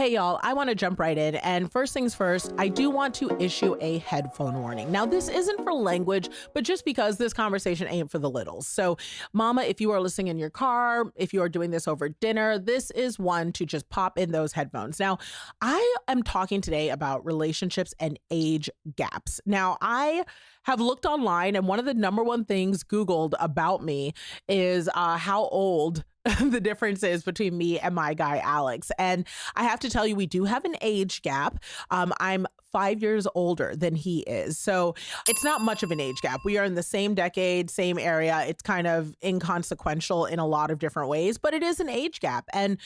Hey y'all, I want to jump right in. And first things first, I do want to issue a headphone warning. Now, this isn't for language, but just because this conversation ain't for the littles. So, mama, if you are listening in your car, if you are doing this over dinner, this is one to just pop in those headphones. Now, I am talking today about relationships and age gaps. Now, I have looked online, and one of the number one things Googled about me is how old the difference is between me and my guy, Alex. And I have to tell you, we do have an age gap. I'm 5 years older than he is. So it's not much of an age gap. We are in the same decade, same area. It's kind of inconsequential in a lot of different ways, but it is an age gap. And,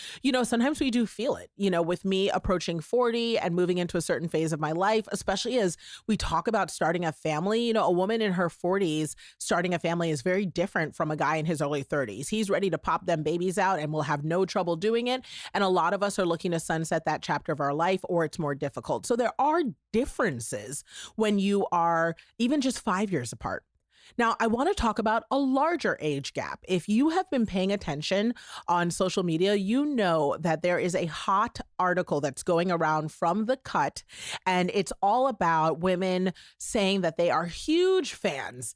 sometimes we do feel it, with me approaching 40 and moving into a certain phase of my life, especially as we talk about starting a family. A woman in her 40s starting a family is very different from a guy in his early 30s. He's ready to pop them babies out and will have no trouble doing it. And a lot of us are looking to sunset that chapter of our life, or it's more difficult. So there are differences when you are even just 5 years apart. Now, I want to talk about a larger age gap. If you have been paying attention on social media, you know that there is a hot article that's going around from The Cut, and it's all about women saying that they are huge fans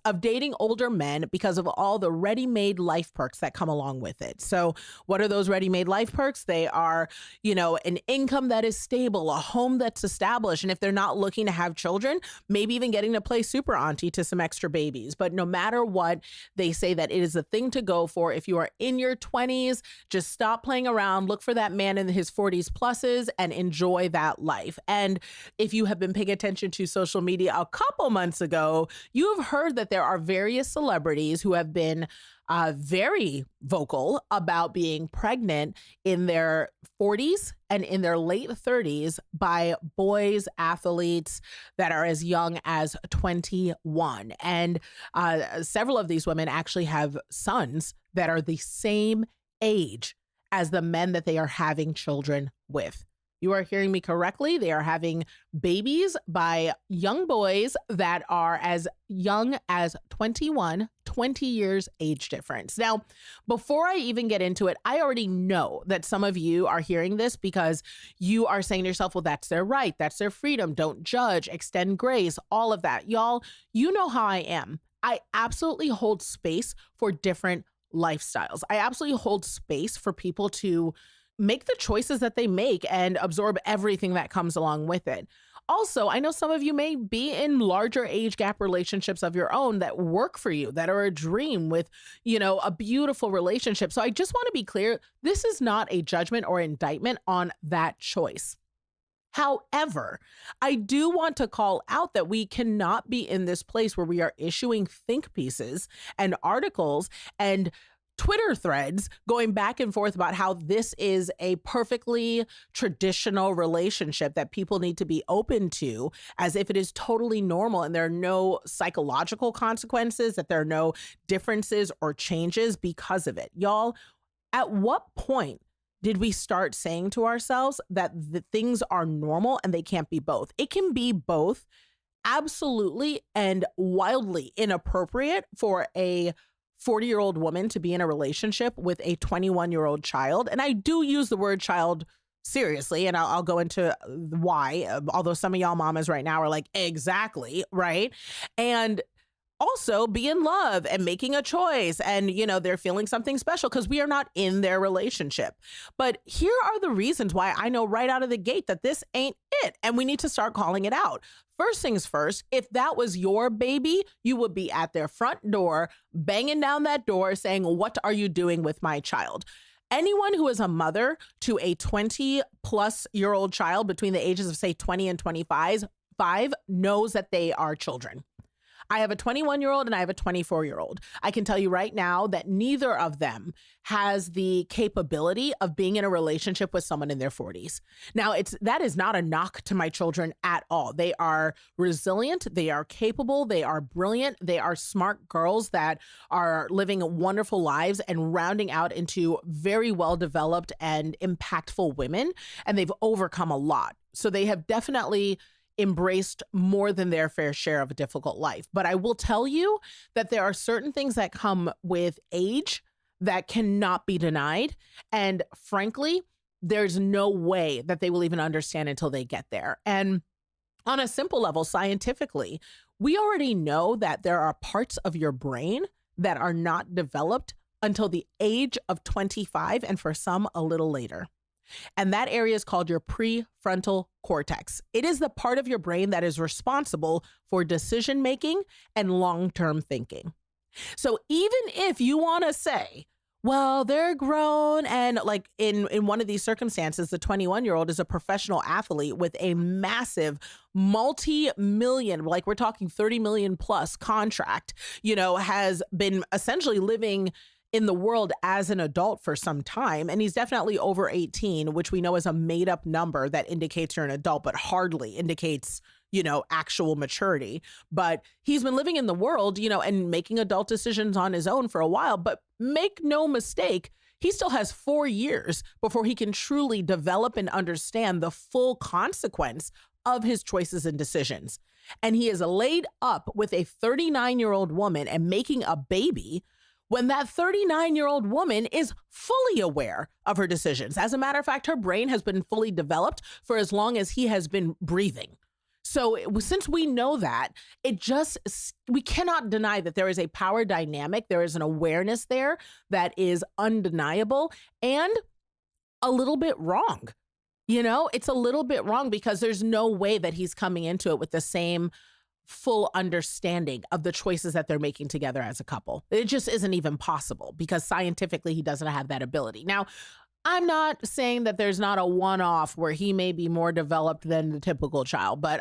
of dating older men because of all the ready-made life perks that come along with it. So what are those ready-made life perks? They are, an income that is stable, a home that's established. And if they're not looking to have children, maybe even getting to play super auntie to some extra babies. But no matter what, they say that it is the thing to go for. If you are in your 20s, just stop playing around, look for that man in his 40s pluses and enjoy that life. And if you have been paying attention to social media a couple months ago, you have heard that there are various celebrities who have been very vocal about being pregnant in their 40s and in their late 30s by boys, athletes that are as young as 21. And several of these women actually have sons that are the same age as the men that they are having children with. You are hearing me correctly. They are having babies by young boys that are as young as 21, 20 years age difference. Now, before I even get into it, I already know that some of you are hearing this because you are saying to yourself, well, that's their right. That's their freedom. Don't judge, extend grace, all of that. Y'all, you know how I am. I absolutely hold space for different lifestyles. I absolutely hold space for people to make the choices that they make and absorb everything that comes along with it. Also, I know some of you may be in larger age gap relationships of your own that work for you, that are a dream with, a beautiful relationship. So I just want to be clear, this is not a judgment or indictment on that choice. However, I do want to call out that we cannot be in this place where we are issuing think pieces and articles and Twitter threads going back and forth about how this is a perfectly traditional relationship that people need to be open to, as if it is totally normal and there are no psychological consequences, that there are no differences or changes because of it. Y'all, at what point did we start saying to ourselves that the things are normal and they can't be both? It can be both, absolutely, and wildly inappropriate for a 40-year-old woman to be in a relationship with a 21-year-old child. And I do use the word child seriously, and I'll go into why, although some of y'all mamas right now are like, exactly, right? And also be in love and making a choice, and they're feeling something special because we are not in their relationship. But here are the reasons why I know right out of the gate that this ain't it, and we need to start calling it out. First things first, if that was your baby, you would be at their front door, banging down that door saying, what are you doing with my child? Anyone who is a mother to a 20-plus-year-old child between the ages of, say, 20 and 25 knows that they are children. I have a 21-year-old and I have a 24-year-old. I can tell you right now that neither of them has the capability of being in a relationship with someone in their 40s. Now, that is not a knock to my children at all. They are resilient, they are capable, they are brilliant, they are smart girls that are living wonderful lives and rounding out into very well-developed and impactful women, and they've overcome a lot. So they have definitely embraced more than their fair share of a difficult life. But I will tell you that there are certain things that come with age that cannot be denied. And frankly, there's no way that they will even understand until they get there. And on a simple level, scientifically, we already know that there are parts of your brain that are not developed until the age of 25, and for some, a little later. And that area is called your prefrontal cortex. It is the part of your brain that is responsible for decision making and long-term thinking. So even if you want to say, well, they're grown, and like in one of these circumstances, the 21-year-old is a professional athlete with a massive multi-million, like we're talking 30 million plus contract, has been essentially living in the world as an adult for some time. And he's definitely over 18, which we know is a made up number that indicates you're an adult, but hardly indicates, actual maturity. But he's been living in the world, and making adult decisions on his own for a while. But make no mistake, he still has 4 years before he can truly develop and understand the full consequence of his choices and decisions. And he is laid up with a 39-year-old woman and making a baby when that 39-year-old woman is fully aware of her decisions. As a matter of fact, her brain has been fully developed for as long as he has been breathing. So since we know that, we cannot deny that there is a power dynamic. There is an awareness there that is undeniable and a little bit wrong. It's a little bit wrong because there's no way that he's coming into it with the same full understanding of the choices that they're making together as a couple. It just isn't even possible because scientifically he doesn't have that ability. Now, I'm not saying that there's not a one-off where he may be more developed than the typical child, but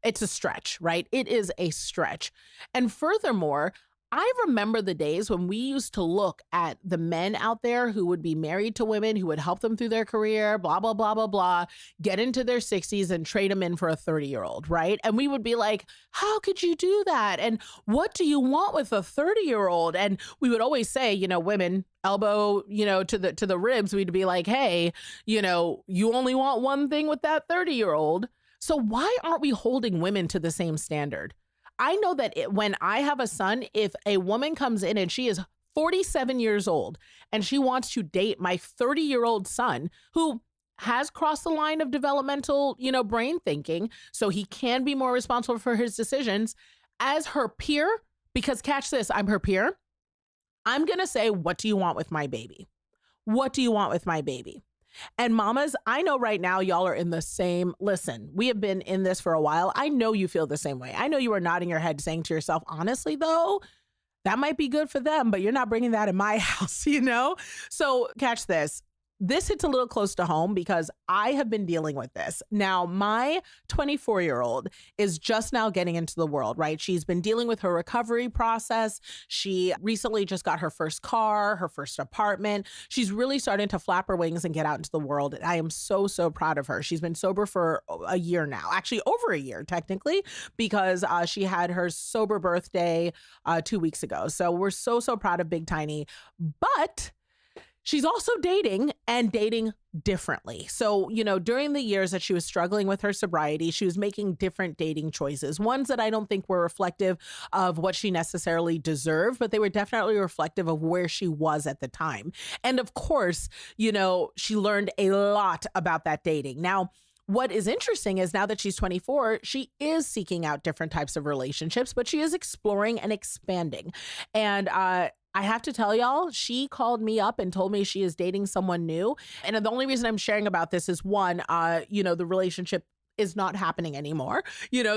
it's a stretch, right? It is a stretch. And furthermore, I remember the days when we used to look at the men out there who would be married to women who would help them through their career, blah, blah, blah, blah, blah, get into their 60s and trade them in for a 30-year-old, right? And we would be like, how could you do that? And what do you want with a 30-year-old? And we would always say, women, elbow, to the ribs, we'd be like, hey, you only want one thing with that 30-year-old. So why aren't we holding women to the same standard? I know that when I have a son, if a woman comes in and she is 47 years old and she wants to date my 30-year-old son who has crossed the line of developmental, brain thinking, so he can be more responsible for his decisions as her peer, because catch this, I'm her peer. I'm going to say, what do you want with my baby? What do you want with my baby? And mamas, I know right now y'all are in the same, listen, we have been in this for a while. I know you feel the same way. I know you are nodding your head saying to yourself, honestly though, that might be good for them, but you're not bringing that in my house, So catch this. This hits a little close to home because I have been dealing with this. Now, my 24-year-old is just now getting into the world, right? She's been dealing with her recovery process. She recently just got her first car, her first apartment. She's really starting to flap her wings and get out into the world. And I am so, so proud of her. She's been sober for a year now, actually over a year, technically, because she had her sober birthday 2 weeks ago. So we're so, so proud of Big Tiny. But she's also dating and dating differently. So, during the years that she was struggling with her sobriety, she was making different dating choices, ones that I don't think were reflective of what she necessarily deserved, but they were definitely reflective of where she was at the time. And of course, she learned a lot about that dating. Now, what is interesting is now that she's 24, she is seeking out different types of relationships, but she is exploring and expanding. And, I have to tell y'all, she called me up and told me she is dating someone new. And the only reason I'm sharing about this is one, the relationship is not happening anymore,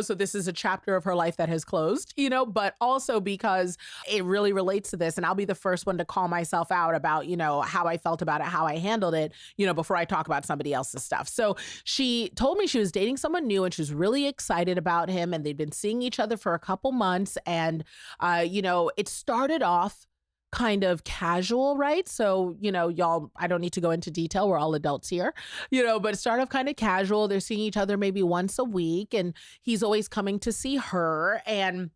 so this is a chapter of her life that has closed, but also because it really relates to this. And I'll be the first one to call myself out about, how I felt about it, how I handled it, before I talk about somebody else's stuff. So she told me she was dating someone new and she was really excited about him and they'd been seeing each other for a couple months. And, it started off kind of casual, right? So, y'all, I don't need to go into detail. We're all adults here, but it started off kind of casual. They're seeing each other maybe once a week and he's always coming to see her. And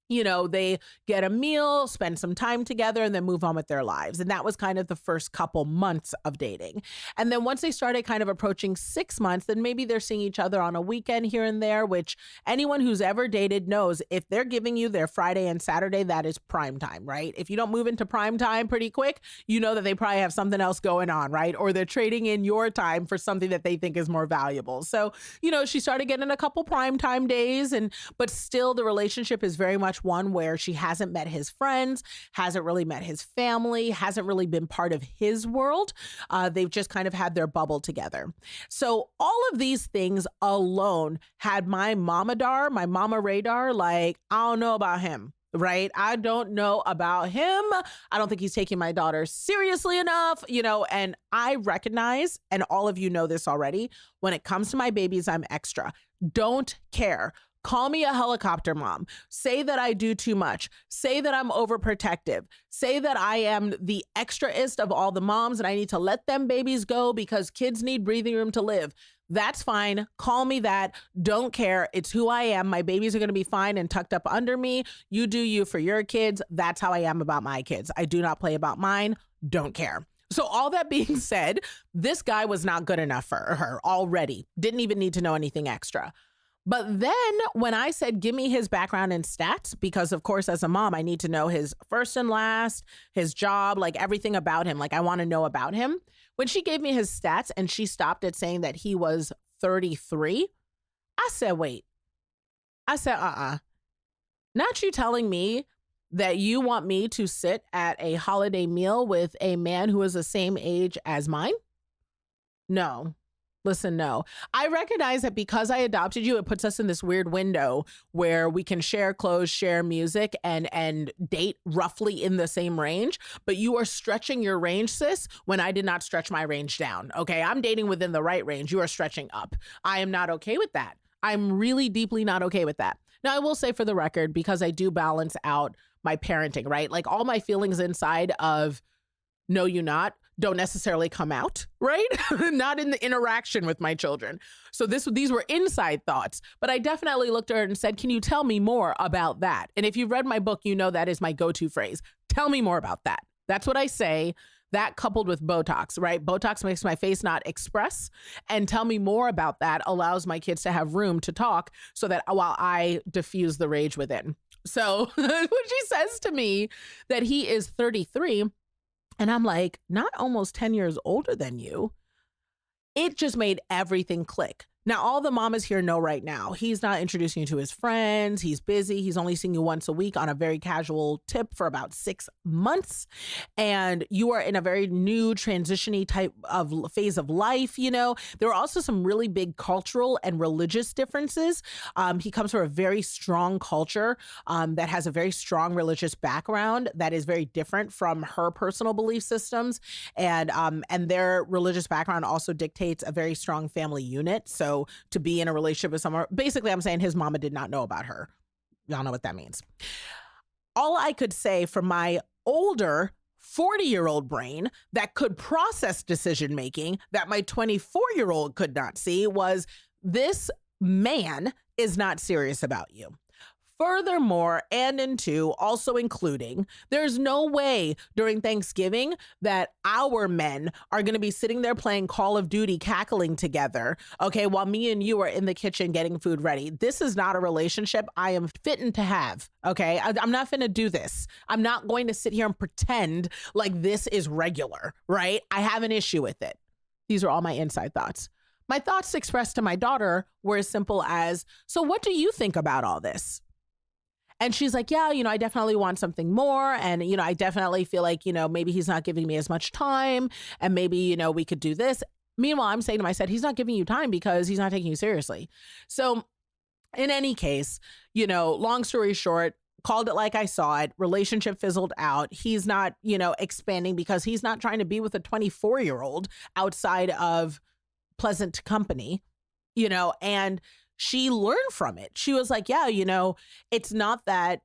They get a meal, spend some time together, and then move on with their lives. And that was kind of the first couple months of dating. And then once they started kind of approaching 6 months, then maybe they're seeing each other on a weekend here and there, which anyone who's ever dated knows if they're giving you their Friday and Saturday, that is prime time, right? If you don't move into prime time pretty quick, you know that they probably have something else going on, right? Or they're trading in your time for something that they think is more valuable. So, she started getting a couple prime time days, but still the relationship is very much one where she hasn't met his friends, hasn't really met his family, hasn't really been part of his world. They've just kind of had their bubble together. So all of these things alone had my mama radar, like, I don't know about him. Right? I don't know about him. I don't think he's taking my daughter seriously enough, and I recognize, and all of you know this already, when it comes to my babies, I'm extra. Don't care. Call me a helicopter mom. Say that I do too much. Say that I'm overprotective. Say that I am the extraist of all the moms and I need to let them babies go because kids need breathing room to live. That's fine. Call me that. Don't care. It's who I am. My babies are going to be fine and tucked up under me. You do you for your kids. That's how I am about my kids. I do not play about mine. Don't care. So all that being said, this guy was not good enough for her already. Didn't even need to know anything extra. But then when I said, give me his background and stats, because of course, as a mom, I need to know his first and last, his job, like everything about him. Like I want to know about him. When she gave me his stats and she stopped at saying that he was 33, I said, wait. I said, not you telling me that you want me to sit at a holiday meal with a man who is the same age as mine? No. Listen, no. I recognize that because I adopted you, it puts us in this weird window where we can share clothes, share music, and date roughly in the same range. But you are stretching your range, sis, when I did not stretch my range down. Okay, I'm dating within the right range. You are stretching up. I am not okay with that. I'm really deeply not okay with that. Now, I will say for the record, because I do balance out my parenting, right? Like all my feelings inside of no, you not, don't necessarily come out, right? Not in the interaction with my children. So these were inside thoughts, but I definitely looked at her and said, can you tell me more about that? And if you've read my book, you know that is my go-to phrase. Tell me more about that. That's what I say. That coupled with Botox, right? Botox makes my face not express, and tell me more about that allows my kids to have room to talk so that while I diffuse the rage within. So when she says to me that he is 33, and I'm like, not almost 10 years older than you. It just made everything click. Now, all the mamas here know right now, he's not introducing you to his friends. He's busy. He's only seeing you once a week on a very casual tip for about 6 months. And you are in a very new transition-y type of phase of life. There are also some really big cultural and religious differences. He comes from a very strong culture that has a very strong religious background that is very different from her personal belief systems. And their religious background also dictates a very strong family unit. So to be in a relationship with someone, basically I'm saying his mama did not know about her. Y'all know what that means. All I could say from my older 40-year-old brain that could process decision-making that my 24-year-old could not see was, this man is not serious about you. Furthermore, and also including, there's no way during Thanksgiving that our men are going to be sitting there playing Call of Duty, cackling together, okay, while me and you are in the kitchen getting food ready. This is not a relationship I am fitting to have, okay? I'm not finna do this. I'm not going to sit here and pretend like this is regular, right? I have an issue with it. These are all my inside thoughts. My thoughts expressed to my daughter were as simple as, so what do you think about all this? And she's like, yeah, I definitely want something more. And, I definitely feel like, maybe he's not giving me as much time and maybe, we could do this. Meanwhile, I'm saying to myself, he's not giving you time because he's not taking you seriously. So in any case, long story short, called it like I saw it, relationship fizzled out. He's not, expanding because he's not trying to be with a 24-year-old outside of pleasant company, and she learned from it. She was like, yeah, it's not that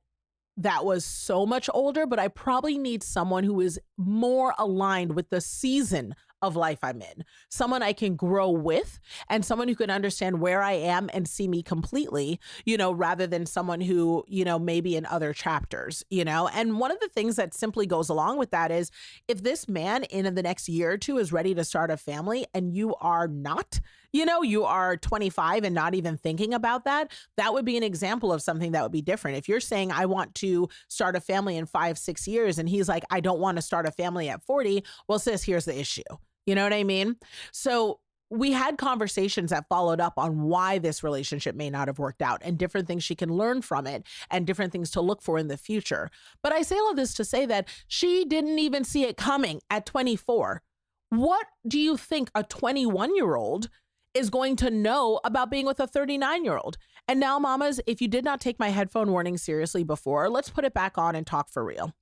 was so much older, but I probably need someone who is more aligned with the season of life I'm in, someone I can grow with, and someone who can understand where I am and see me completely, rather than someone who, maybe in other chapters, And one of the things that simply goes along with that is if this man in the next year or two is ready to start a family and you are not, you are 25 and not even thinking about that, that would be an example of something that would be different. If you're saying, I want to start a family in 5-6 years, and he's like, I don't want to start a family at 40, well, sis, here's the issue. You know what I mean? So we had conversations that followed up on why this relationship may not have worked out and different things she can learn from it and different things to look for in the future. But I say all of this to say that she didn't even see it coming at 24. What do you think a 21-year-old is going to know about being with a 39-year-old? And now, mamas, if you did not take my headphone warning seriously before, let's put it back on and talk for real.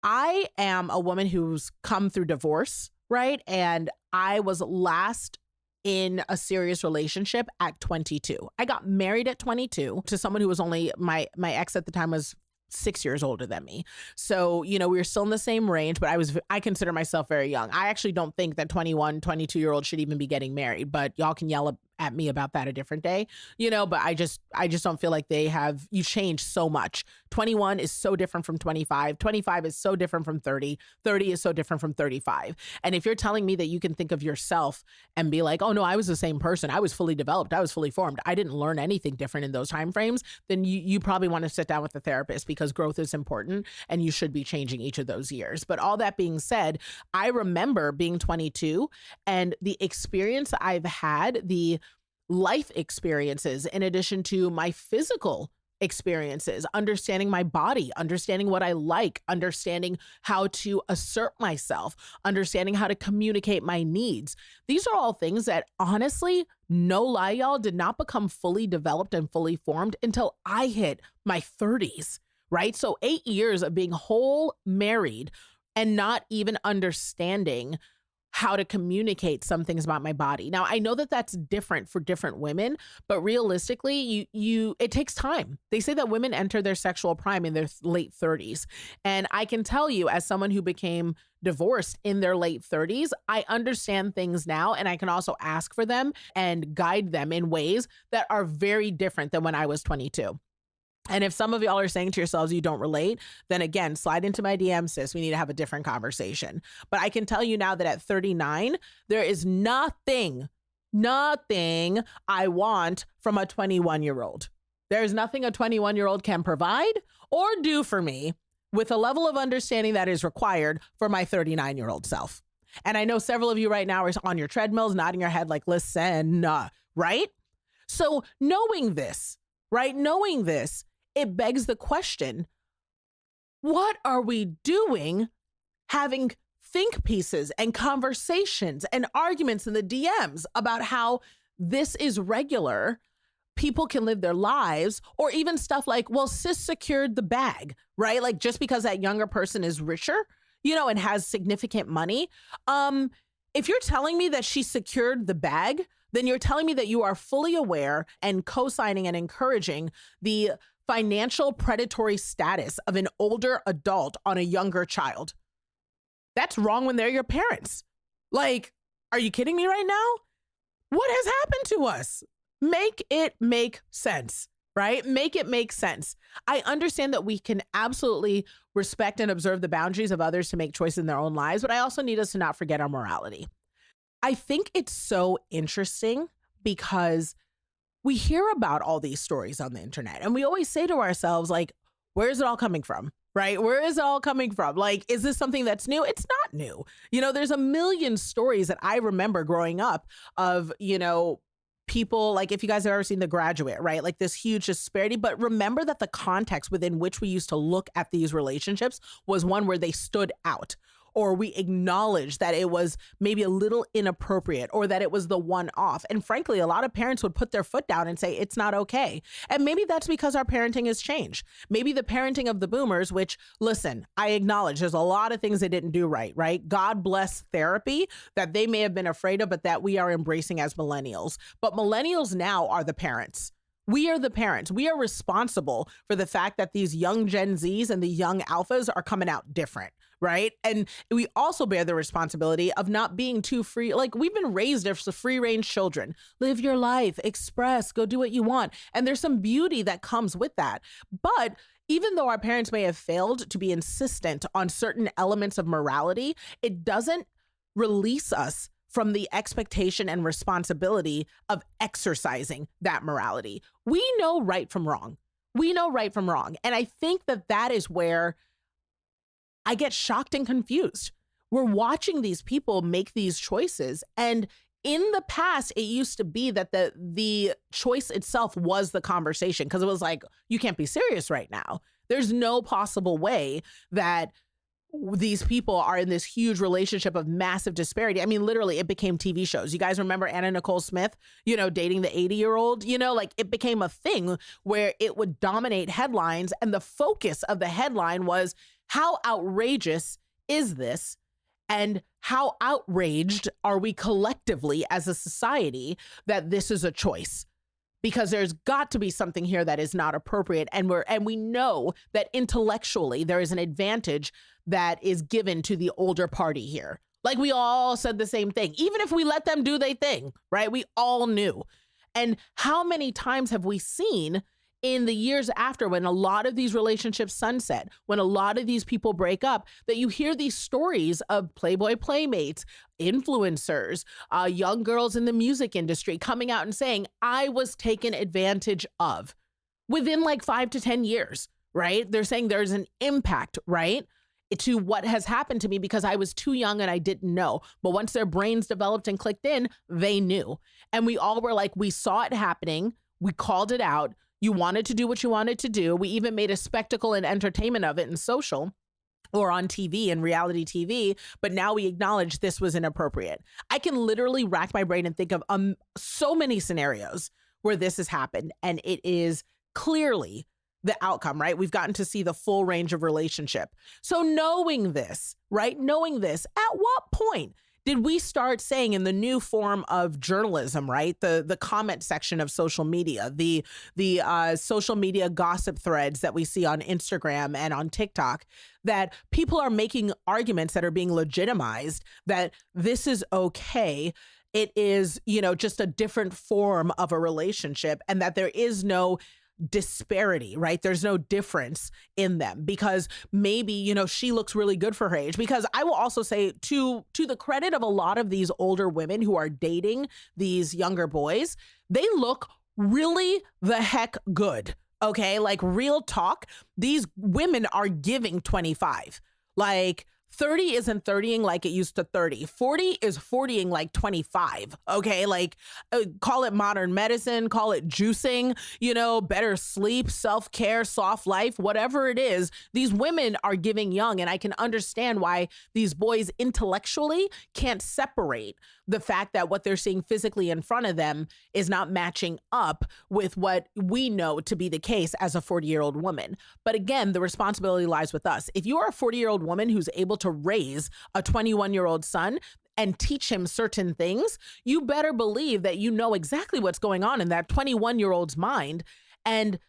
I am a woman who's come through divorce, right? And I was last in a serious relationship at 22. I got married at 22 to someone who was only, my ex at the time was 6 years older than me. So, we were still in the same range, but I consider myself very young. I actually don't think that 21, 22-year-olds should even be getting married, but y'all can yell at me about that a different day, but I just don't feel like you change so much. 21 is so different from 25. 25 is so different from 30. 30 is so different from 35. And if you're telling me that you can think of yourself and be like, oh no, I was the same person. I was fully developed. I was fully formed. I didn't learn anything different in those timeframes. Then you probably want to sit down with a therapist, because growth is important and you should be changing each of those years. But all that being said, I remember being 22 and the experience I've had, the life experiences, in addition to my physical experiences, understanding my body, understanding what I like, understanding how to assert myself, understanding how to communicate my needs. These are all things that, honestly, no lie, y'all, did not become fully developed and fully formed until I hit my 30s, right? So 8 years of being whole married and not even understanding how to communicate some things about my body. Now, I know that that's different for different women, but realistically, it takes time. They say that women enter their sexual prime in their late 30s. And I can tell you, as someone who became divorced in their late 30s, I understand things now, and I can also ask for them and guide them in ways that are very different than when I was 22. And if some of y'all are saying to yourselves you don't relate, then again, slide into my DM, sis. We need to have a different conversation. But I can tell you now that at 39, there is nothing I want from a 21-year-old. There's nothing a 21-year-old can provide or do for me with a level of understanding that is required for my 39-year-old self. And I know several of you right now are on your treadmills, nodding your head like, listen, right? So knowing this, it begs the question, what are we doing having think pieces and conversations and arguments in the DMs about how this is regular? People can live their lives, or even stuff like, well, sis secured the bag, right? Like, just because that younger person is richer, and has significant money. If you're telling me that she secured the bag, then you're telling me that you are fully aware and co-signing and encouraging the financial predatory status of an older adult on a younger child. That's wrong when they're your parents. Like, are you kidding me right now? What has happened to us? Make it make sense, right? Make it make sense. I understand that we can absolutely respect and observe the boundaries of others to make choices in their own lives, but I also need us to not forget our morality. I think it's so interesting because we hear about all these stories on the internet and we always say to ourselves, like, where is it all coming from? Right? Where is it all coming from? Like, is this something that's new? It's not new. There's a million stories that I remember growing up of, people, like, if you guys have ever seen The Graduate, right? Like, this huge disparity. But remember that the context within which we used to look at these relationships was one where they stood out, or we acknowledged that it was maybe a little inappropriate, or that it was the one-off. And frankly, a lot of parents would put their foot down and say, it's not okay. And maybe that's because our parenting has changed. Maybe the parenting of the boomers, which, listen, I acknowledge there's a lot of things they didn't do right, right? God bless therapy that they may have been afraid of, but that we are embracing as millennials. But millennials now are the parents. We are the parents. We are responsible for the fact that these young Gen Zs and the young alphas are coming out different, right? And we also bear the responsibility of not being too free. Like, we've been raised as free range children. Live your life, express, go do what you want. And there's some beauty that comes with that. But even though our parents may have failed to be insistent on certain elements of morality, it doesn't release us from the expectation and responsibility of exercising that morality. We know right from wrong. We know right from wrong. And I think that that is where I get shocked and confused. We're watching these people make these choices. And in the past, it used to be that the choice itself was the conversation, because it was like, you can't be serious right now. There's no possible way that these people are in this huge relationship of massive disparity. I mean, literally, it became TV shows. You guys remember Anna Nicole Smith, dating the 80-year-old, like it became a thing where it would dominate headlines. And the focus of the headline was, how outrageous is this? And how outraged are we collectively as a society that this is a choice? Because there's got to be something here that is not appropriate. And we know that intellectually there is an advantage that is given to the older party here. Like, we all said the same thing, even if we let them do their thing, right? We all knew. And how many times have we seen in the years after, when a lot of these relationships sunset, when a lot of these people break up, that you hear these stories of Playboy playmates, influencers, young girls in the music industry coming out and saying, I was taken advantage of within like 5 to 10 years, right? They're saying there's an impact, right, to what has happened to me because I was too young and I didn't know. But once their brains developed and clicked in, they knew. And we all were like, we saw it happening. We called it out. You wanted to do what you wanted to do. We even made a spectacle and entertainment of it in social or on TV and reality TV. But now we acknowledge this was inappropriate. I can literally rack my brain and think of so many scenarios where this has happened. And it is clearly the outcome, right? We've gotten to see the full range of relationship. So knowing this, right? Knowing this, at what point did we start saying, in the new form of journalism, right? The comment section of social media, the social media gossip threads that we see on Instagram and on TikTok, that people are making arguments that are being legitimized, that this is okay. It is, just a different form of a relationship, and that there is no disparity, right? There's no difference in them because maybe, she looks really good for her age. Because I will also say, to the credit of a lot of these older women who are dating these younger boys, they look really the heck good. Okay. Like, real talk, these women are giving 25. Like, 30 isn't 30ing like it used to 30. 40 is 40ing like 25. Okay. Like, call it modern medicine, call it juicing, better sleep, self-care, soft life, whatever it is. These women are giving young. And I can understand why these boys intellectually can't separate the fact that what they're seeing physically in front of them is not matching up with what we know to be the case as a 40-year-old woman. But again, the responsibility lies with us. If you are a 40-year-old woman who's able to raise a 21-year-old son and teach him certain things, you better believe that you know exactly what's going on in that 21-year-old's mind, and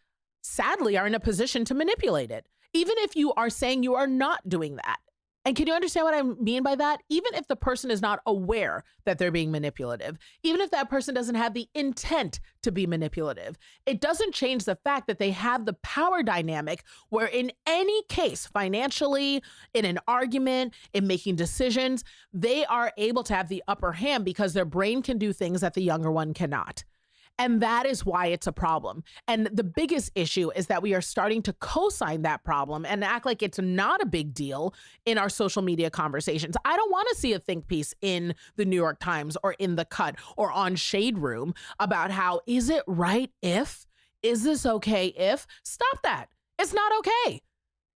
sadly are in a position to manipulate it, even if you are saying you are not doing that. And can you understand what I mean by that? Even if the person is not aware that they're being manipulative, even if that person doesn't have the intent to be manipulative, it doesn't change the fact that they have the power dynamic where, in any case, financially, in an argument, in making decisions, they are able to have the upper hand because their brain can do things that the younger one cannot. And that is why it's a problem. And the biggest issue is that we are starting to co-sign that problem and act like it's not a big deal in our social media conversations. I don't want to see a think piece in the New York Times or in The Cut or on Shade Room about how, is it right if? Is this okay if? Stop that. It's not okay.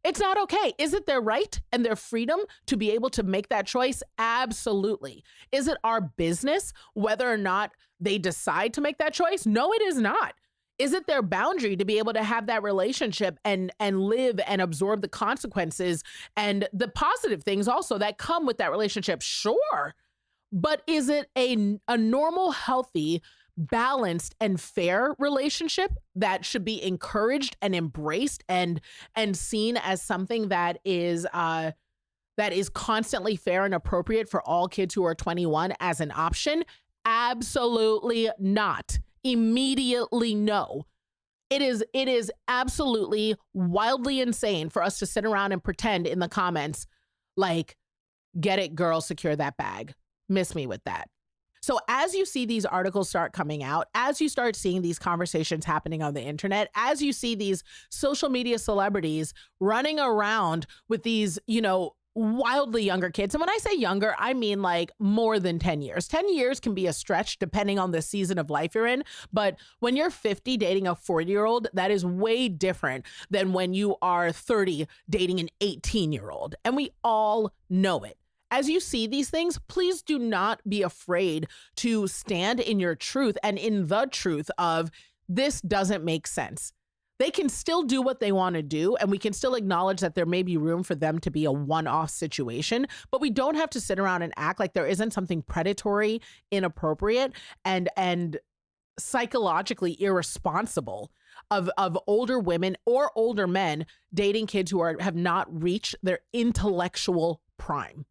It's not okay. Is it their right and their freedom to be able to make that choice? Absolutely. Is it our business whether or not they decide to make that choice? No, it is not. Is it their boundary to be able to have that relationship and live and absorb the consequences and the positive things also that come with that relationship? Sure. But is it a normal, healthy, balanced and fair relationship that should be encouraged and embraced and seen as something that is that is constantly fair and appropriate for all kids who are 21 as an option? Absolutely not. Immediately no. It is absolutely wildly insane for us to sit around and pretend in the comments like, get it, girl, secure that bag. Miss me with that. So as you see these articles start coming out, as you start seeing these conversations happening on the internet, as you see these social media celebrities running around with these, wildly younger kids. And when I say younger, I mean like more than 10 years. 10 years can be a stretch depending on the season of life you're in. But when you're 50 dating a 40-year-old, that is way different than when you are 30 dating an 18-year-old. And we all know it. As you see these things, please do not be afraid to stand in your truth and in the truth of this doesn't make sense. They can still do what they want to do, and we can still acknowledge that there may be room for them to be a one-off situation, but we don't have to sit around and act like there isn't something predatory, inappropriate, and psychologically irresponsible of older women or older men dating kids who have not reached their intellectual prime.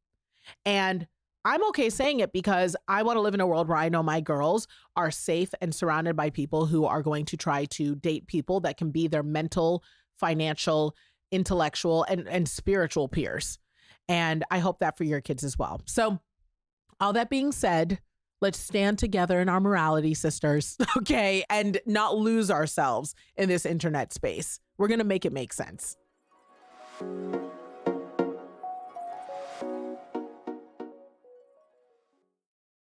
And I'm okay saying it because I want to live in a world where I know my girls are safe and surrounded by people who are going to try to date people that can be their mental, financial, intellectual, and spiritual peers. And I hope that for your kids as well. So all that being said, let's stand together in our morality, sisters, okay? And not lose ourselves in this internet space. We're going to make it make sense.